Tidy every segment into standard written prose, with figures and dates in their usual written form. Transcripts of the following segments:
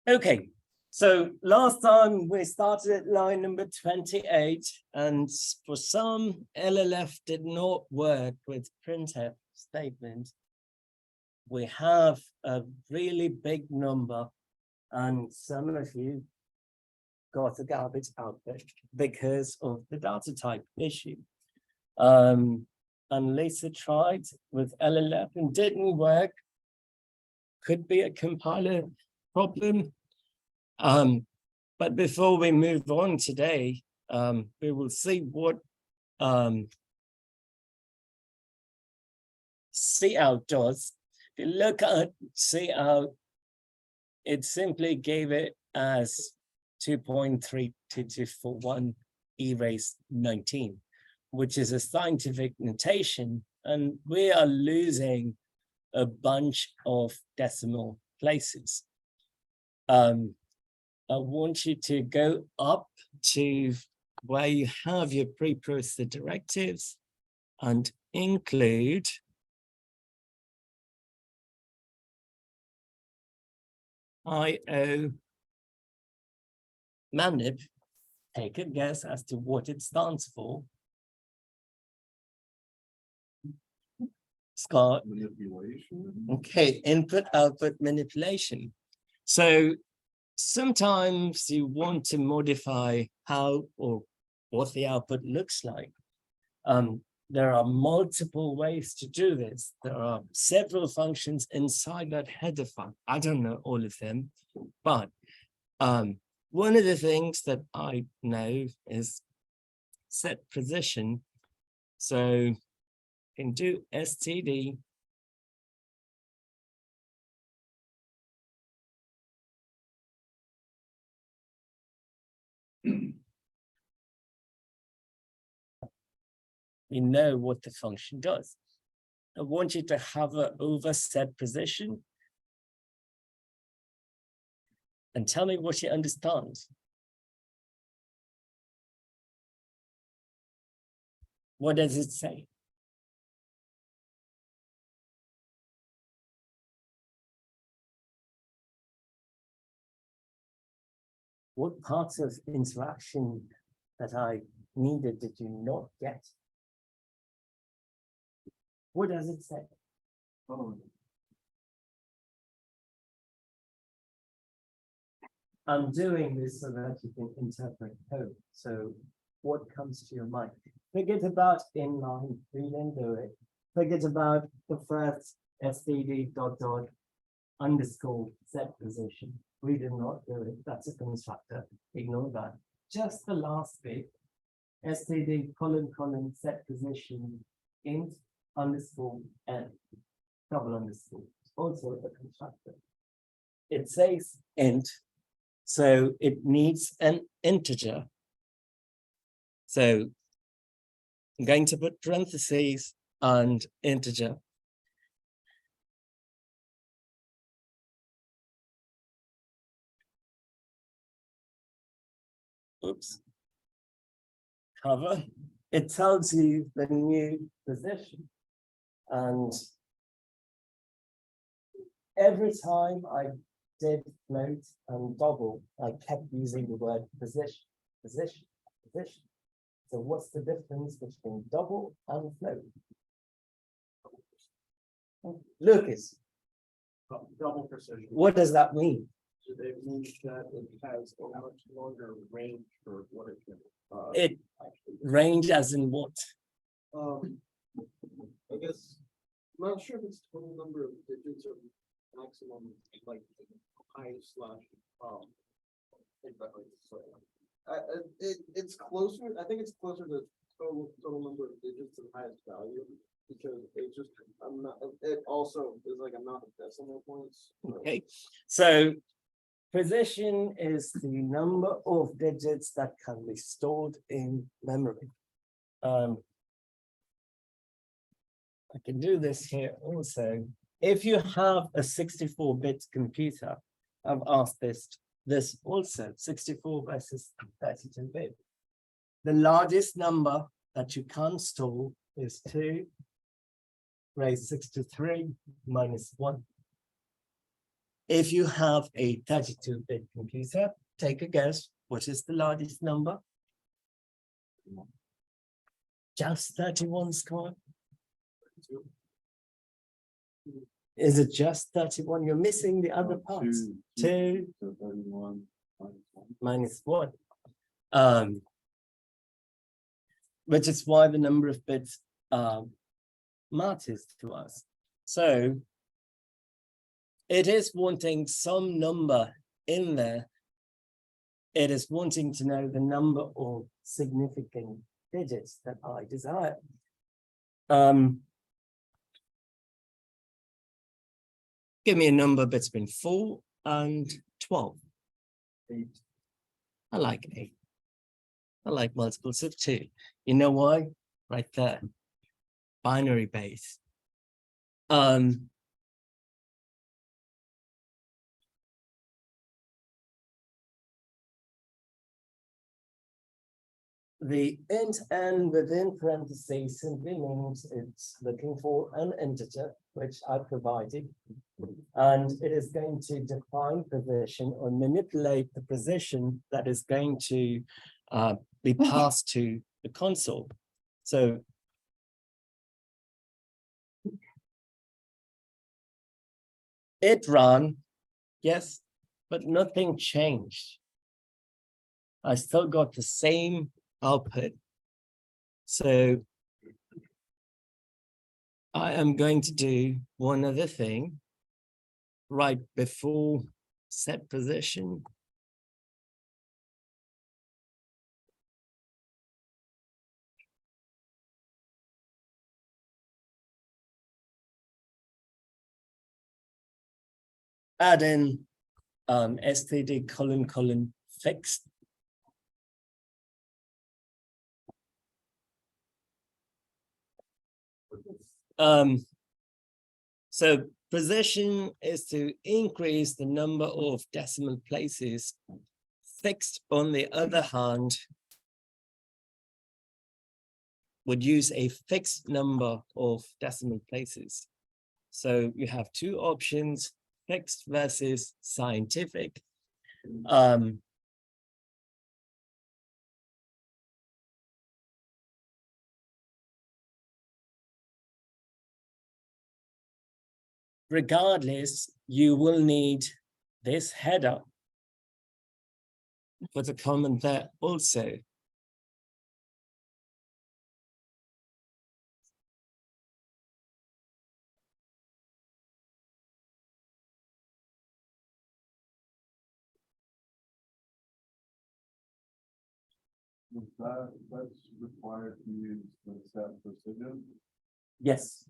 Okay, so last time we started at line number 28, and for some, LLF did not work with printf statement. We have a really big number, and some of you got a garbage output because of the data type issue. And Lisa tried with LLF and didn't work. Could be a compiler problem. But before we move on today, we will see what cout does. If you look at cout, it simply gave it as 2.32241 e raised 19, which is a scientific notation, and we are losing a bunch of decimal places. I want you to go up to where you have your preprocessor directives and include IO manip. Take a guess as to what it stands for. Scott. Manipulation. Okay, input-output manipulation. So sometimes you want to modify how or what the output looks like. There are multiple ways to do this. There are several functions inside that header file. I don't know all of them, but one of the things that I know is set position. So you can do std you know what the function does. I want you to hover over set position and tell me what you understand. What does it say? What parts of interaction that I needed did you not get? What does it say? Oh. I'm doing this so that you can interpret code. So what comes to your mind? Forget about inline, we didn't do it. Forget about the first std ... underscore set position. We did not do it. That's a constructor. Ignore that. Just the last bit, std : set position int underscore n double underscore. Also a constructor. It says int, so it needs an integer. So I'm going to put parentheses and integer. Oops. Cover. It tells you the new position. And every time I did float and double, I kept using the word position, position, position. So what's the difference between double and float? Lucas. Double precision. What does that mean? It means that it has a much longer range for what it can. It range as in what? I guess I'm not sure if it's total number of digits or maximum, like I slash. It's closer. I think it's closer to total number of digits to the highest value, because it just it also is like amount of decimal points. Okay, so position is the number of digits that can be stored in memory. I can do this here also. If you have a 64-bit computer, I've asked this also, 64 versus 32-bit. The largest number that you can store is 2 raised 63 minus 1. If you have a 32-bit computer, take a guess, what is the largest number? Just 31 square? Is it just 31? You're missing the other parts. 2 So 31 minus 1. Which is why the number of bits matters to us. So it is wanting some number in there. It is wanting to know the number of significant digits that I desire. Give me a number between 4 and 12. 8. I like 8. I like multiples of 2. You know why? Right there. Binary base. The int n within parentheses simply means it's looking for an integer, which I provided. And it is going to define position or manipulate the position that is going to be passed to the console. So it ran, yes, but nothing changed. I still got the same output. So I am going to do one other thing right before set position. Add in std : fixed. So position is to increase the number of decimal places. Fixed, on the other hand, would use a fixed number of decimal places. So you have two options, fixed versus scientific. Regardless, you will need this header. Put a comment there also. That's required to use the set precision. Yes,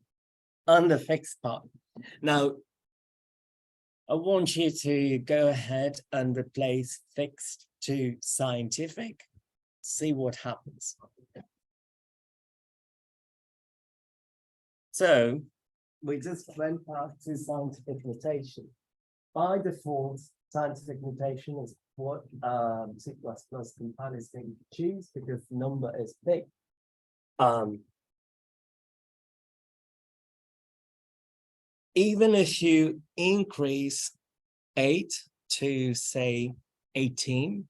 on the fixed part. Now, I want you to go ahead and replace fixed to scientific. See what happens. So we just went back to scientific notation. By default, scientific notation is what C++ compiler is going to choose because the number is big. Even if you increase 8 to say 18,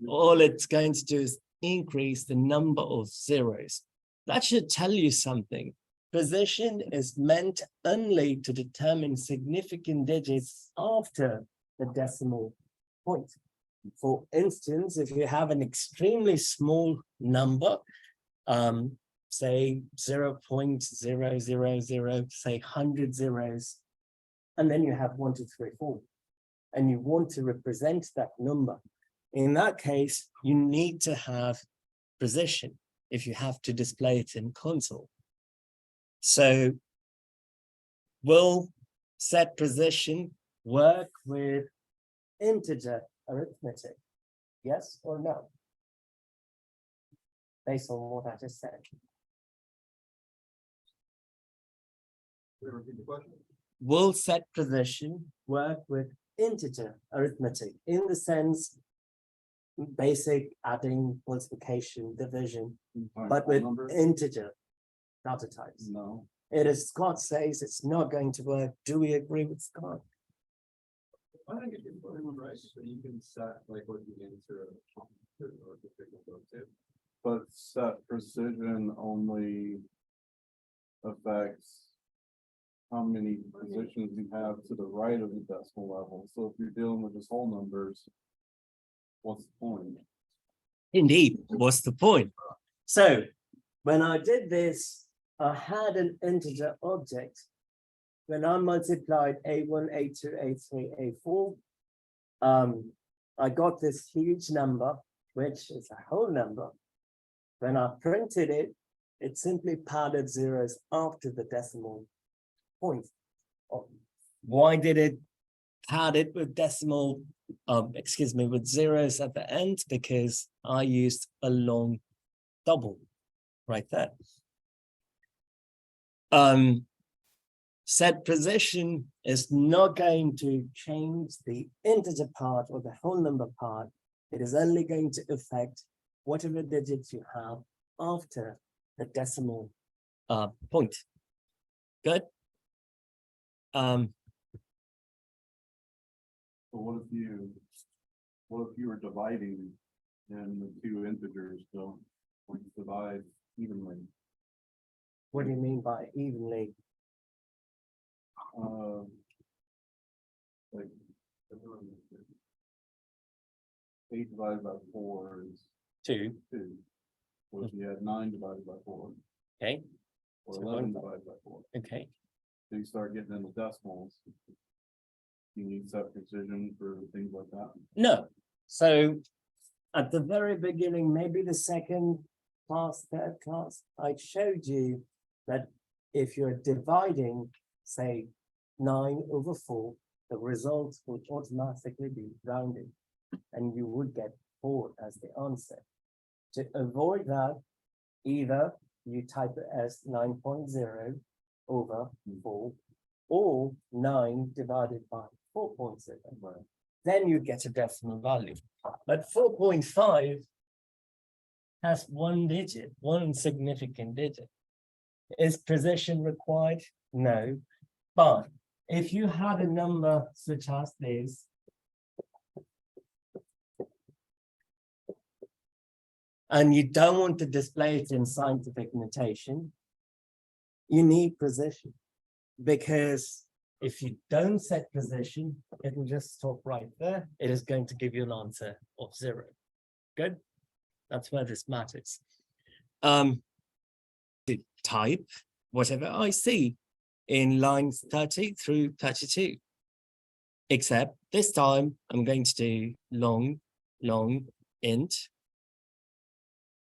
all it's going to do is increase the number of zeros. That should tell you something. Position is meant only to determine significant digits after the decimal point. For instance, if you have an extremely small number, say 0.000, say 100 zeros, and then you have 1, 2, 3, 4, and you want to represent that number. In that case, you need to have position if you have to display it in console. So will set position work with integer arithmetic? Yes or no? Based on what I just said. Repeat the question. Will set position work with integer arithmetic in the sense basic adding, multiplication, division, but with integer data types? No. It is Scott says it's not going to work. Do we agree with Scott? I think if you put in right, so you can set like what you answer. But set precision only affects how many positions you have to the right of the decimal level. So if you're dealing with just whole numbers, what's the point? Indeed, what's the point? So when I did this, I had an integer object. When I multiplied A1, A2, A3, A4, I got this huge number, which is a whole number. When I printed it, it simply padded zeros after the decimal point. Why did it pad it with decimal, with zeros at the end? Because I used a long double right there. Set position is not going to change the integer part or the whole number part. It is only going to affect whatever digits you have after the decimal point. Good. So what if you were dividing and the two integers don't divide evenly? What do you mean by evenly? Like 8 divided by 4 is 2. 2. So if you had 9 divided by 4, Okay. or So 11 divided by 4, Okay. so you start getting into decimals. You need set precision for things like that. No. So at the very beginning, maybe the second class, third class, I showed you that if you're dividing, say, 9/4, the result would automatically be rounded, and you would get 4 as the answer. To avoid that, either you type it as 9.0/4, or 9 divided by 4.0. Then you get a decimal value. But 4.5 has one digit, one significant digit. Is precision required? No. But if you had a number such as this, and you don't want to display it in scientific notation, you need precision. Because if you don't set precision, it will just stop right there. It is going to give you an answer of 0. Good. That's where this matters. To type whatever I see in lines 30 through 32. Except this time I'm going to do long int.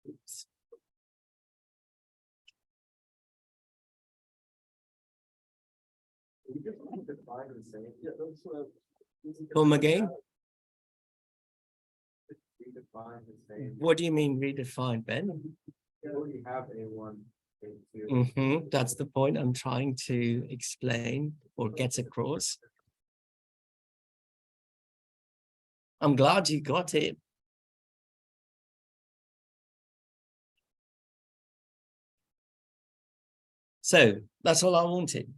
Oops. Come again? What do you mean redefine, Ben? You have A1, That's the point I'm trying to explain or get across. I'm glad you got it. So that's all I wanted.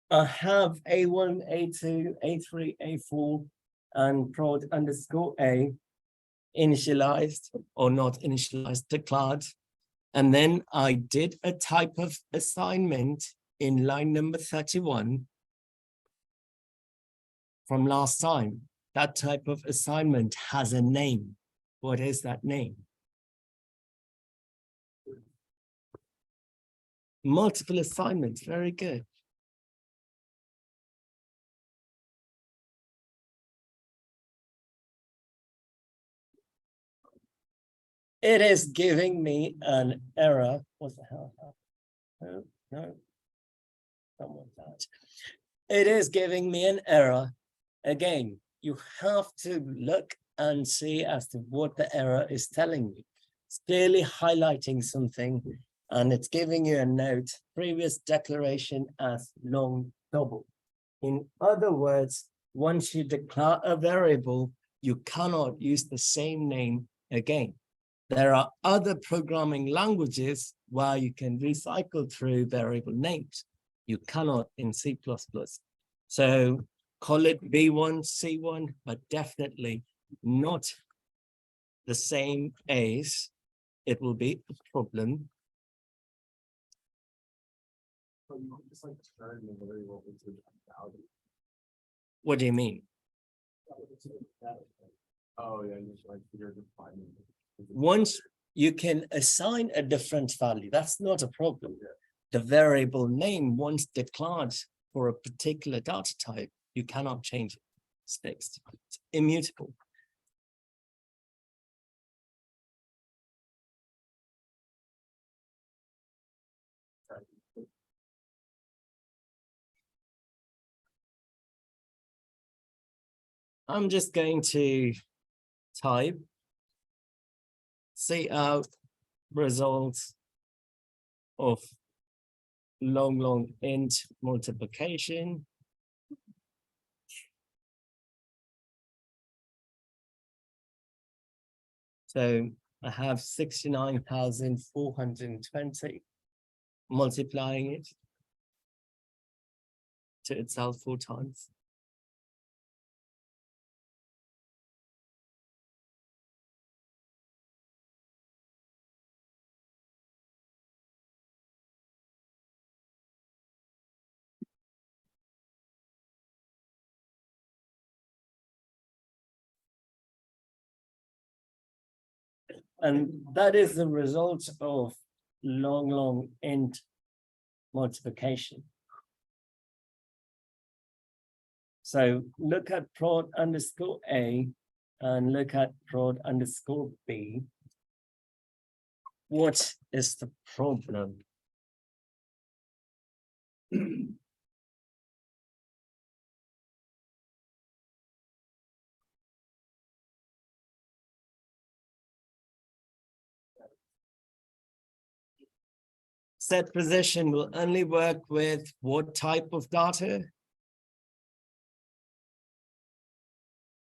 I have A1, A2, A3, A4, and prod underscore A initialized or not initialized, declared. And then I did a type of assignment in line number 31 from last time. That type of assignment has a name. What is that name? Multiple assignments, very good. It is giving me an error. What the hell? No, no. Don't want that. It is giving me an error. Again, you have to look and see as to what the error is telling you. It's clearly highlighting something, and it's giving you a note, previous declaration as long double. In other words, once you declare a variable, you cannot use the same name again. There are other programming languages where you can recycle through variable names. You cannot in C++. So call it B1, C1, but definitely not the same as it will be a problem. What do you mean? Oh, yeah, you just like you're defining. Once you can assign a different value, that's not a problem. The variable name, once declared for a particular data type, you cannot change it. It's fixed. It's immutable. I'm just going to type cout results of long int multiplication. So I have 69,420, multiplying it to itself 4 times. And that is the result of long int multiplication. So look at prod underscore A and look at prod underscore B. What is the problem? Set position will only work with what type of data?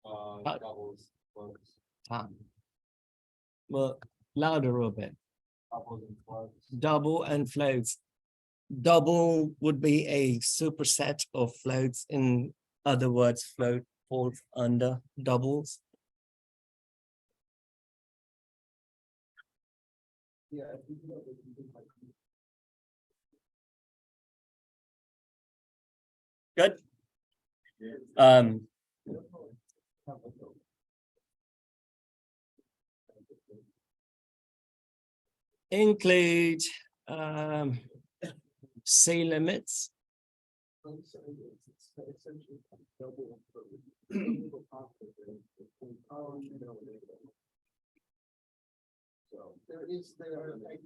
Doubles, floats, Time. Well, louder a bit. doubles and floats. Double and floats. Double would be a superset of floats. In other words, float falls under doubles. Yeah. Good. Include C limits. So there is, they are, we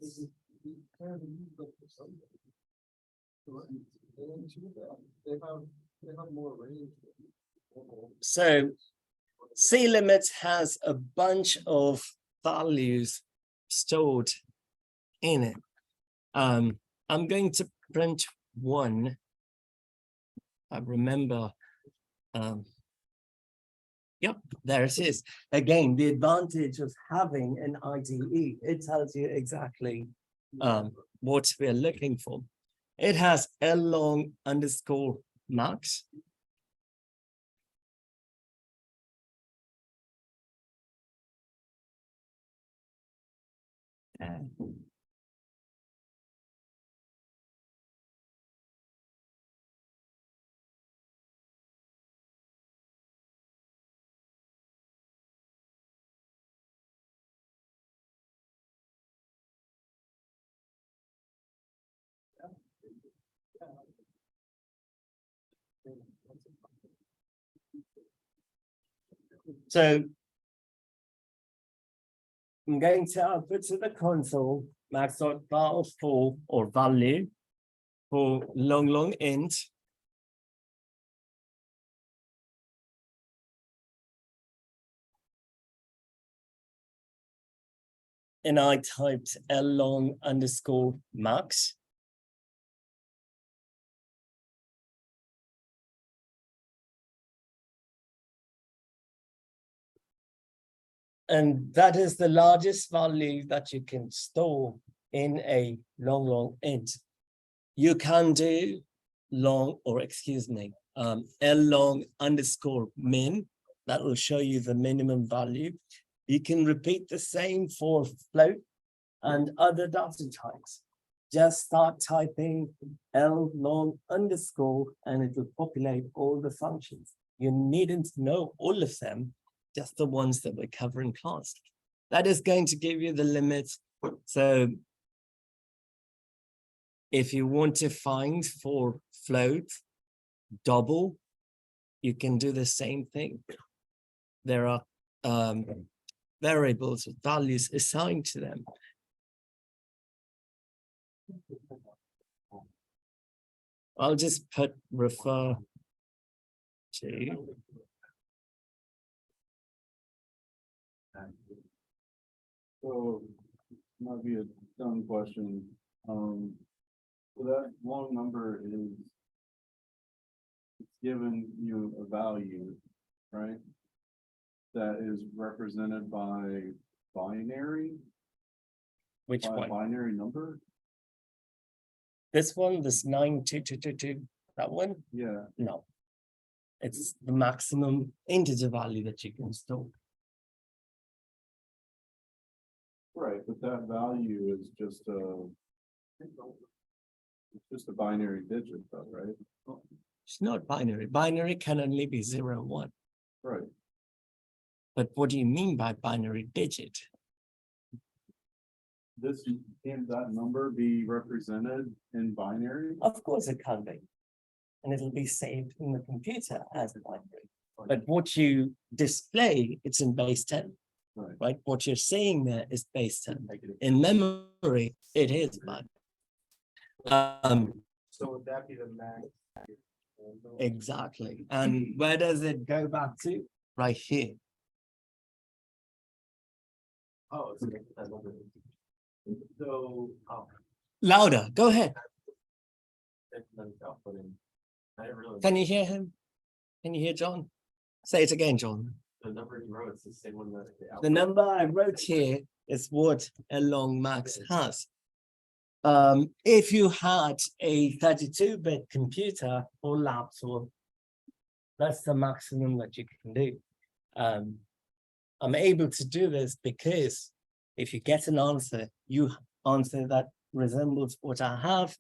can use them for something. They have more range. So C limits has a bunch of values stored in it. I'm going to print one. I remember. Yep, there it is. Again, the advantage of having an IDE, it tells you exactly what we're looking for. It has long underscore max. So I'm going to output to the console max.val for or value for long int. And I typed long underscore max. And that is the largest value that you can store in a long int. You can do long, or excuse me, long underscore min. That will show you the minimum value. You can repeat the same for float and other data types. Just start typing long underscore and it will populate all the functions. You needn't know all of them, just the ones that we cover in class. That is going to give you the limit. So if you want to find for float double, you can do the same thing. There are variables, values assigned to them. I'll just put refer to. So, might be a dumb question, so that long number is. It's given you a value, right? That is represented by binary, Which by a one? binary number, This one, this 92222, that one? yeah, No. It's the maximum integer value that you can store. right, but that value is just a. It's just a binary digit though, right? It's not binary. Binary can only be 0 and 1. Right, But what do you mean by binary digit? this, can that number be represented in binary? Of course it can be. And it'll be saved in the computer as a binary. But what you display, it's in base 10, Right, right? What you're seeing there is base 10. In memory, it is binary. So would that be the max? Exactly. And where does it go back to? Right here. Oh, it's okay. So, Louder, go ahead. I didn't realize Can you hear him? Can you hear John? Say it again, John. the number you wrote is the same one that. The number I wrote here is what a long max has. If you had a 32-bit computer or laptop, that's the maximum that you can do. I'm able to do this because if you get an answer, you answer that resembles what I have,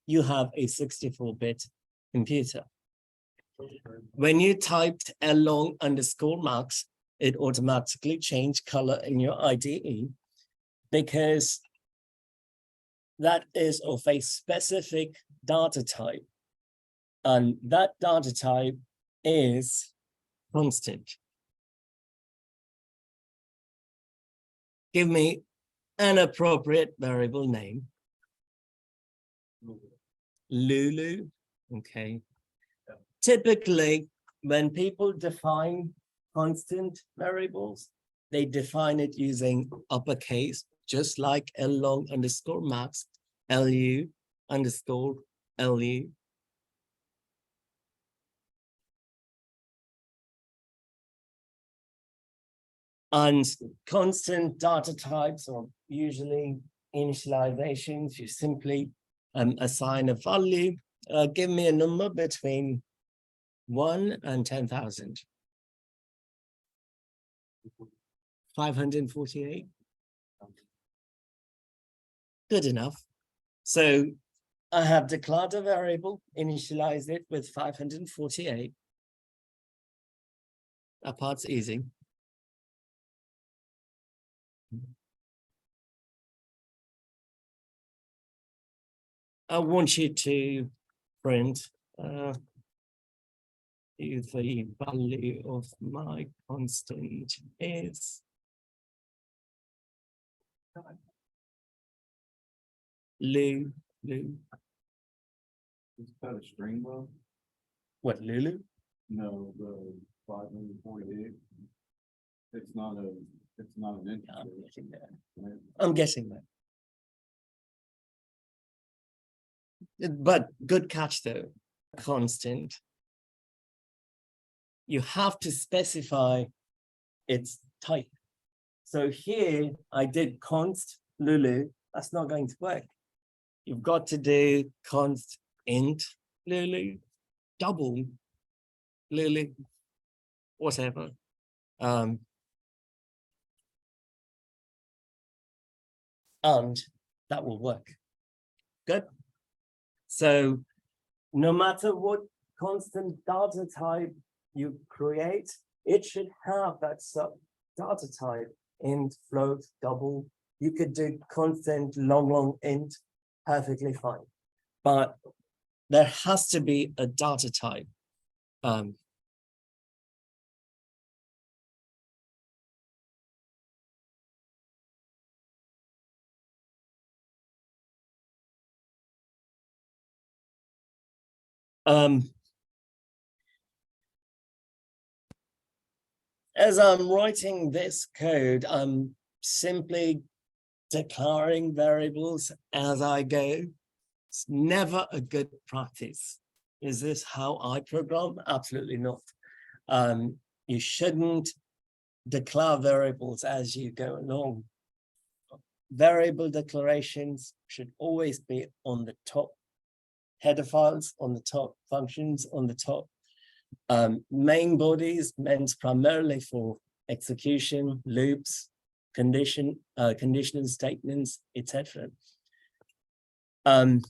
you have a 64-bit computer. When you typed long underscore max, it automatically changed color in your IDE because that is of a specific data type. And that data type is constant. Give me an appropriate variable name. Lulu, okay. Typically, when people define constant variables, they define it using uppercase, just like long underscore max, LU underscore LU. And constant data types are usually initializations. You simply assign a value. Give me a number between 1 and 10,000. 548. Good enough. So I have declared a variable, initialize it with 548. That part's easy. I want you to print the value of my constant is Lulu. is that a string though? What, Lulu? No, the 548. It's not an integer, I'm getting there. right? I'm guessing that. But good catch though, constant. You have to specify its type. So here I did const Lulu, that's not going to work. You've got to do const int Lulu, double Lulu, whatever. And that will work. Good. So no matter what constant data type you create, it should have that sub data type, int, float, double. You could do constant long int perfectly fine, but there has to be a data type. As I'm writing this code, I'm simply declaring variables as I go. It's never a good practice. Is this how I program? Absolutely not. You shouldn't declare variables as you go along. Variable declarations should always be on the top header files, on the top functions, on the top main bodies meant primarily for execution, loops, conditional statements, etc. I'm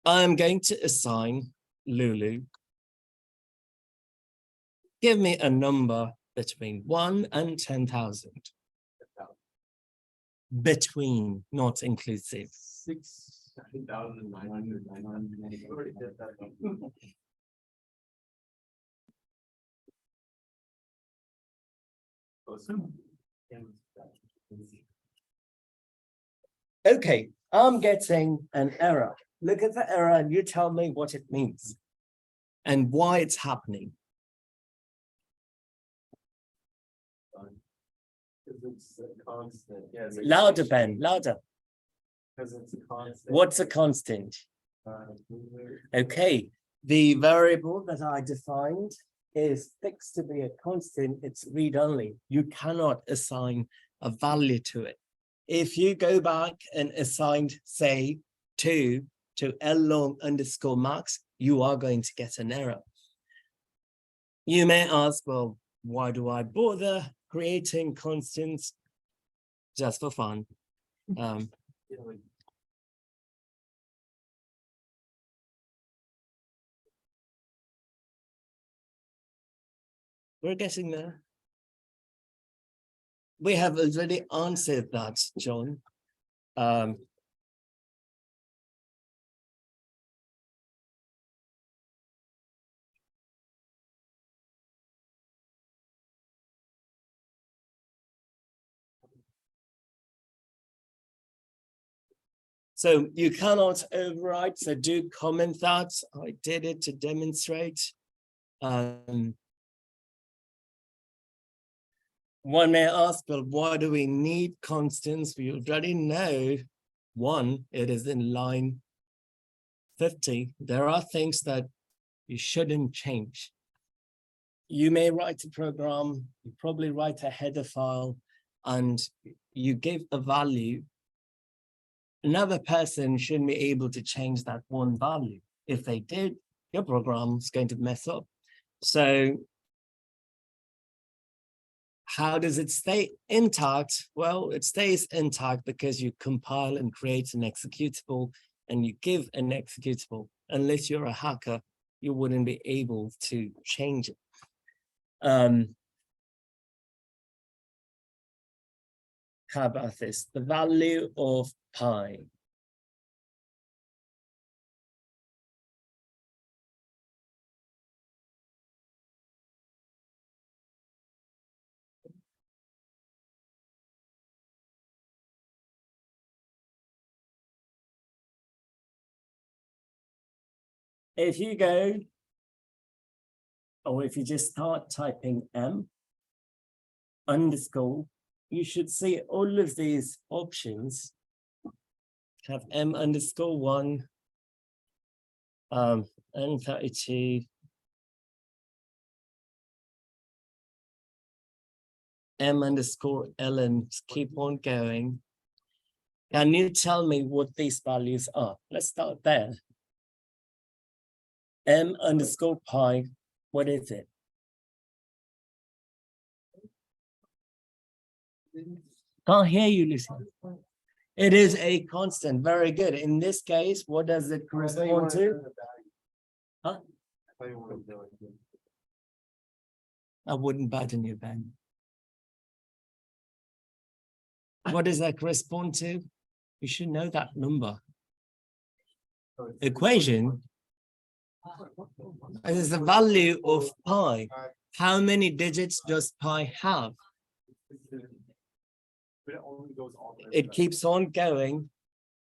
going to assign Lulu. Give me a number between 1 and 10,000. Between, not inclusive. 6,999. Okay, I'm getting an error. Look at the error and you tell me what it means and why it's happening. Because it's a constant. Yeah, Louder, Ben, louder. Because it's a constant. What's a constant? Okay, the variable that I defined is fixed to be a constant. It's read-only. You cannot assign a value to it. If you go back and assigned, say, 2 to long_max, you are going to get an error. You may ask, well, why do I bother creating constants? Just for fun. We're getting there. We have already answered that, John. So you cannot override, so do comment that. I did it to demonstrate. One may ask, well, why do we need constants? We already know, one, it is in line 50. There are things that you shouldn't change. You may write a program, you probably write a header file, and you give a value. Another person shouldn't be able to change that one value. If they did, your program is going to mess up. So how does it stay intact? Well, it stays intact because you compile and create an executable and you give an executable. Unless you're a hacker, you wouldn't be able to change it. How about this? The value of pi. If you go, or if you just start typing m underscore, you should see all of these options have m underscore 1, n32, m underscore ln keep on going. Can you tell me what these values are? Let's start there. M underscore pi, what is it? Can't hear you, Lucy. It is a constant. Very good. In this case, what does it correspond to? Huh? I wouldn't button you, Ben. What does that correspond to? You should know that number. Equation is the value of pi. How many digits does pi have? It keeps on going.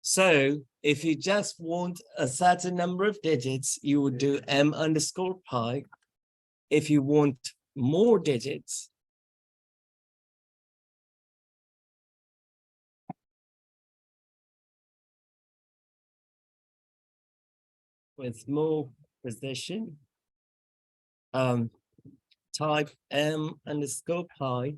So if you just want a certain number of digits, you would do m underscore pi. If you want more digits, with more precision, type m underscore pi.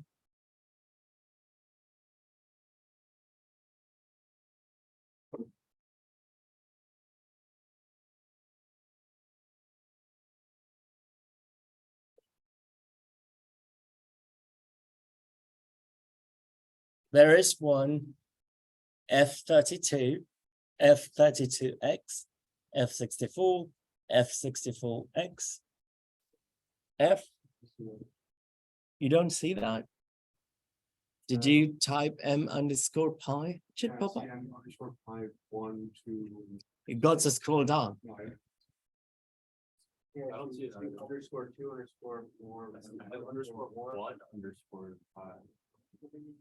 There is one F32, F32X, F64, F64X, F. You don't see that? Did you type m underscore pi? It should pop up. You got to scroll down. Yeah, I don't see it. Underscore 2, underscore 4, underscore 1, underscore 5.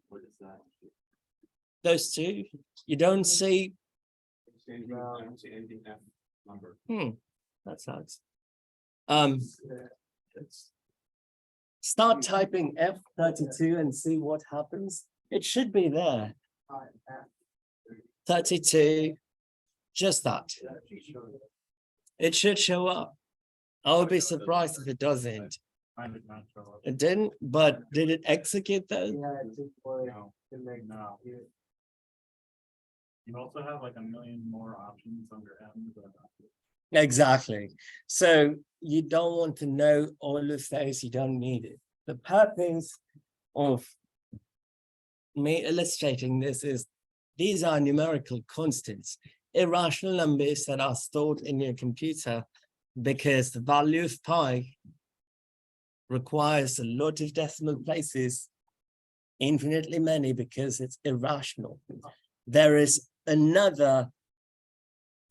What is that? Those two, you don't see. I don't see anything F number. That sucks. Start typing F32 and see what happens. It should be there. 32, just that. It should show up. I would be surprised if it doesn't. It didn't, but did it execute though? Yeah, it's just for No. You also have like a million more options under M. Exactly. So you don't want to know all of those, you don't need it. The purpose of me illustrating this is these are numerical constants, irrational numbers that are stored in your computer because the value of pi requires a lot of decimal places, infinitely many, because it's irrational. There is another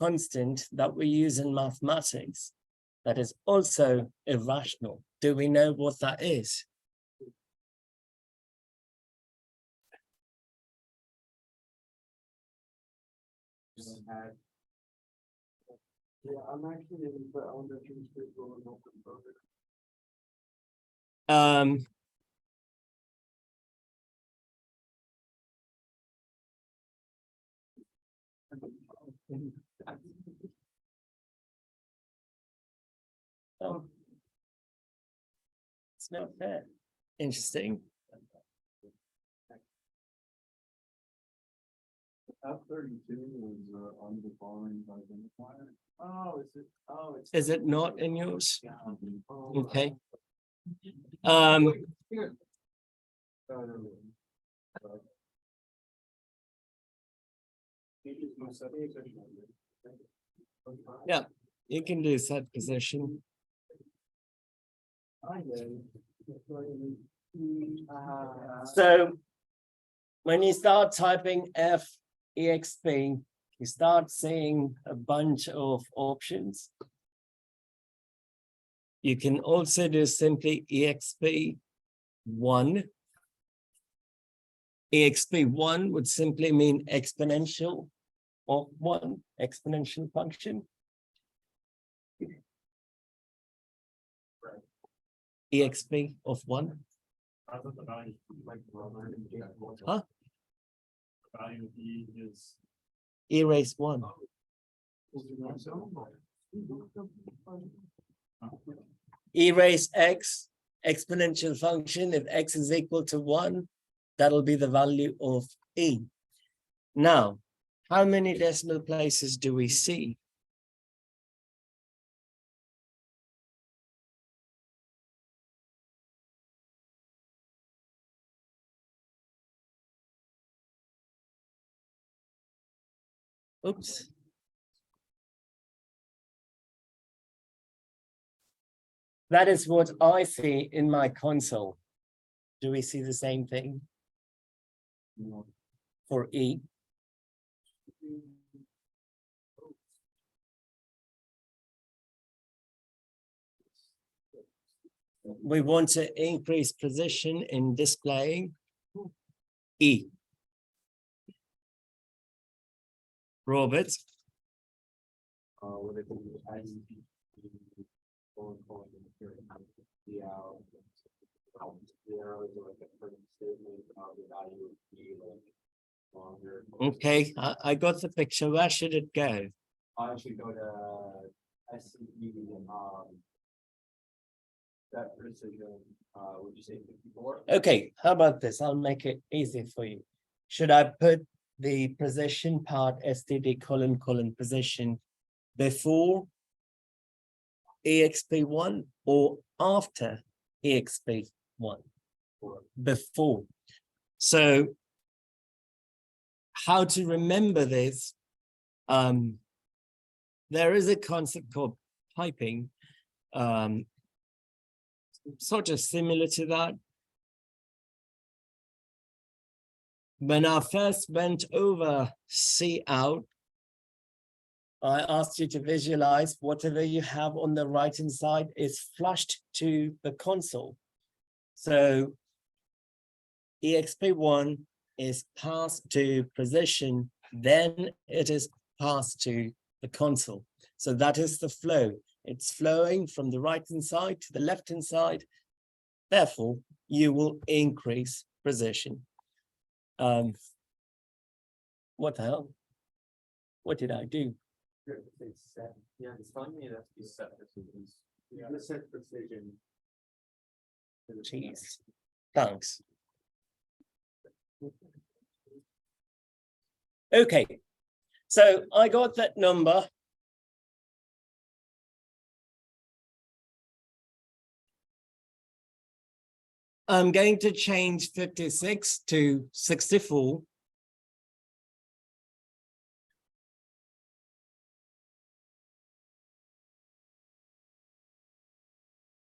constant that we use in mathematics that is also irrational. Do we know what that is? Yeah, I'm actually in, but I wonder if you could go and open program. Oh. It's not fair. Interesting. F32 is undefined identifier. Oh, is it? Oh, it's. Is it not in yours? Oh, Okay. here. Oh, no, no. Yeah. You can do set position. So when you start typing FEXP, you start seeing a bunch of options. You can also do simply EXP1. EXP1 would simply mean exponential of 1, exponential function. EXP of 1. I thought the value like Huh? The value of E is Erase 1. Erase X exponential function, if x is equal to 1, that'll be the value of e. Now, how many decimal places do we see? Oops. That is what I see in my console. Do we see the same thing for E? We want to increase precision in displaying E. Robert? Would it be the arrows are like a certain statement of the value of B, like longer. Okay, I got the picture. Where should it go? I should go to SCE, that precision, would you say 54? Okay, how about this? I'll make it easy for you. Should I put the precision part std : precision before exp1 or after exp1? Before. So how to remember this? There is a concept called piping, sort of similar to that. When I first went over C out, I asked you to visualize whatever you have on the right hand side is flushed to the console. So exp1 is passed to precision, then it is passed to the console. So that is the flow. It's flowing from the right hand side to the left hand side. Therefore, you will increase precision. What the hell? What did I do? Yeah, it's telling me that these set precisions. Yeah, the set precision. Jeez, thanks. Okay, so I got that number. I'm going to change 56 to 64.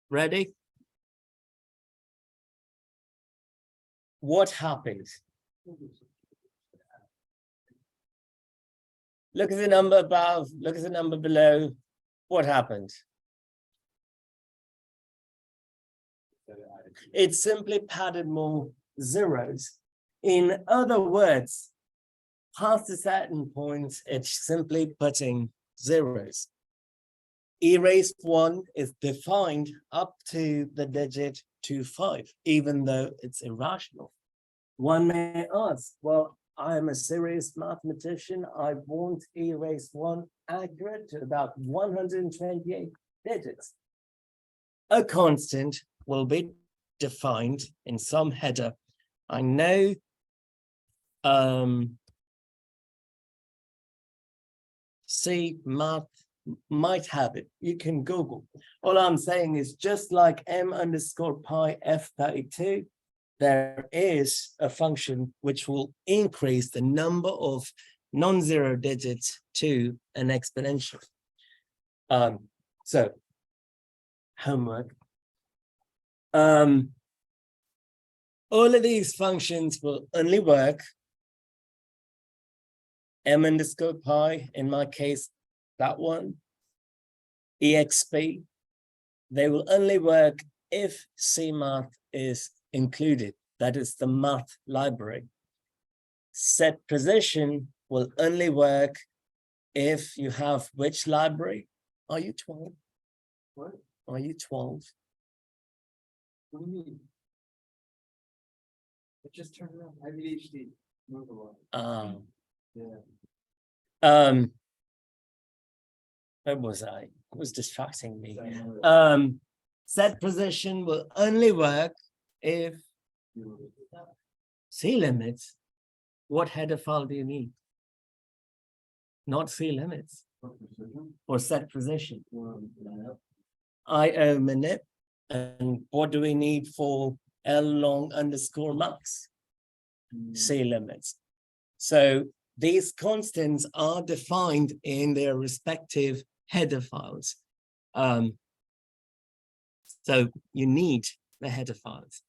Ready? What happens? Look at the number above, look at the number below. What happens? It simply padded more zeros. In other words, past a certain point, it's simply putting zeros. E raised 1 is defined up to the digit 25, even though it's irrational. One may ask, well, I am a serious mathematician. I want E raised 1 accurate to about 128 digits. A constant will be defined in some header. I know C math might have it. You can Google. All I'm saying is just like m_pi f32, there is a function which will increase the number of non-zero digits to an exponential. So homework. All of these functions will only work m_pi, in my case, that one, exp, they will only work if CMath is included. That is the math library. Set precision will only work if you have which library? Are you 12? What? Are you 12? What do you mean? It just turned around. I have ADHD. Move along. Yeah. Where was I? It was distracting me. set position will only work if C limits. What header file do you need? Not C limits for set position. IO minute. And what do we need for L long underscore max? C limits. So these constants are defined in their respective header files. So you need the header files.